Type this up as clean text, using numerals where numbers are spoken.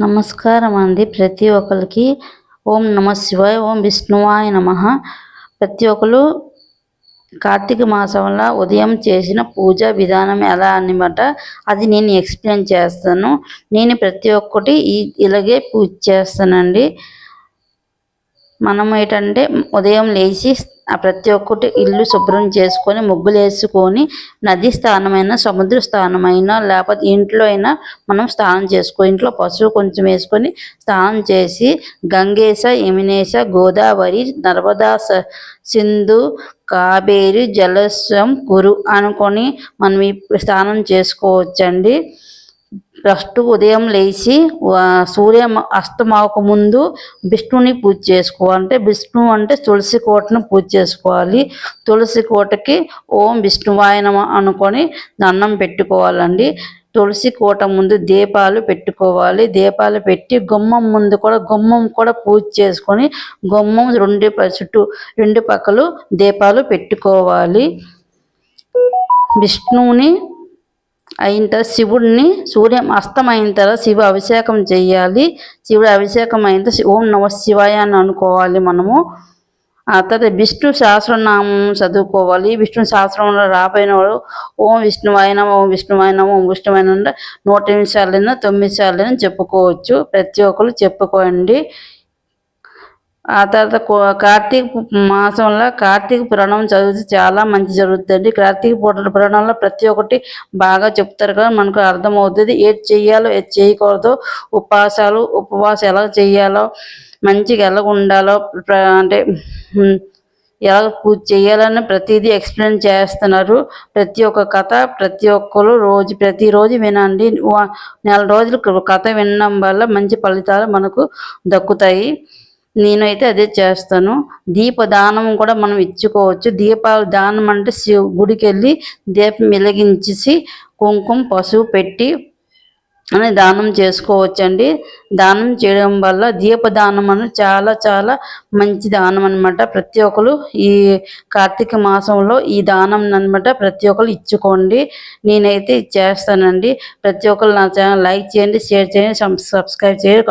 నమస్కారం అండి. ప్రతి ఒక్కరికి ఓం నమ శివాయ, ఓం విష్ణువాయ నమః. ప్రతి ఒక్కరు కార్తీక మాసంలో ఉదయం చేసిన పూజ విధానం ఎలా అన్నమాట అది నేను ఎక్స్ప్లెయిన్ చేస్తాను. నేను ప్రతి ఒక్కటి ఇలాగే పూజ చేస్తానండి. మనం ఏంటంటే ఉదయం లేచి ప్రతి ఒక్కటి ఇల్లు శుభ్రం చేసుకొని ముగ్గులు వేసుకొని నది స్థానమైనా సముద్ర స్థానమైనా లేకపోతే ఇంట్లో అయినా మనం స్నానం చేసుకో. ఇంట్లో పసుపు కొంచెం వేసుకొని స్నానం చేసి గంగేశ, యమునేశ, గోదావరి, నర్మదా, సింధు, కావేరి జలస్వం కురు అనుకొని మనం స్నానం చేసుకోవచ్చండి. ఫస్ట్ ఉదయం లేచి సూర్య అస్తమావక ముందు విష్ణుని పూజ చేసుకోవాలి. అంటే విష్ణు అంటే తులసి కోటను పూజ చేసుకోవాలి. తులసి కోటకి ఓం విష్ణువాయ నమః అనుకొని దండం పెట్టుకోవాలండి. తులసి కోట ముందు దీపాలు పెట్టుకోవాలి. దీపాలు పెట్టి గుమ్మం ముందు గుమ్మం కూడా పూజ చేసుకొని గుమ్మం చుట్టూ రెండు పక్కలు దీపాలు పెట్టుకోవాలి. విష్ణువుని అయిన తర్వాత శివుడిని సూర్యం అస్తమైన తర్వాత శివ అభిషేకం చేయాలి. శివుడు అభిషేకం అయిన తర్వాత ఓం నమ శివాయ అని అనుకోవాలి మనము. ఆ తర్వాత విష్ణు సహస్రనామం చదువుకోవాలి. విష్ణు సహస్రంలో రాబోయిన వాడు ఓం విష్ణువాయ నమః, ఓం విష్ణువాయ నమః, ఓం విష్ణువాయ నమః 108 సార్లైనా 9 సార్లైనా చెప్పుకోవచ్చు. ప్రతి ఒక్కరు చెప్పుకోండి. ఆ తర్వాత కార్తీక మాసంలో కార్తీక పురాణం చదివితే చాలా మంచి జరుగుతుంది. కార్తీక పురాణంలో ప్రతి ఒక్కటి బాగా చెప్తారు కదా, మనకు అర్థమవుతుంది. ఏది చెయ్యాలో ఏది చేయకూడదో, ఉపవాసం ఎలా చేయాలో, మంచిగా ఎలా ఉండాలో, అంటే ఎలా పూజ చేయాలని ప్రతిదీ ఎక్స్ప్లెయిన్ చేస్తున్నారు. ప్రతి ఒక్క కథ ప్రతి ఒక్కరు ప్రతిరోజు వినండి. నెల రోజులు కథ వినడం వల్ల మంచి ఫలితాలు మనకు దక్కుతాయి. నేనైతే అదే చేస్తాను. దీపదానం కూడా మనం ఇచ్చుకోవచ్చు. దీపాలు దానం అంటే గుడికి వెళ్ళి దీపం వెలిగించేసి కుంకుమ పసుపు పెట్టి అని దానం చేసుకోవచ్చండి. దానం చేయడం వల్ల దీపదానం అని చాలా చాలా మంచి దానం అనమాట. ప్రతి ఒక్కరు ఈ కార్తీక మాసంలో ఈ దానం అనమాట ప్రతి ఒక్కరు ఇచ్చుకోండి. నేనైతే చేస్తానండి. ప్రతి ఒక్కరు నా ఛానల్ లైక్ చేయండి, షేర్ చేయండి, సబ్స్క్రైబ్ చేయండి.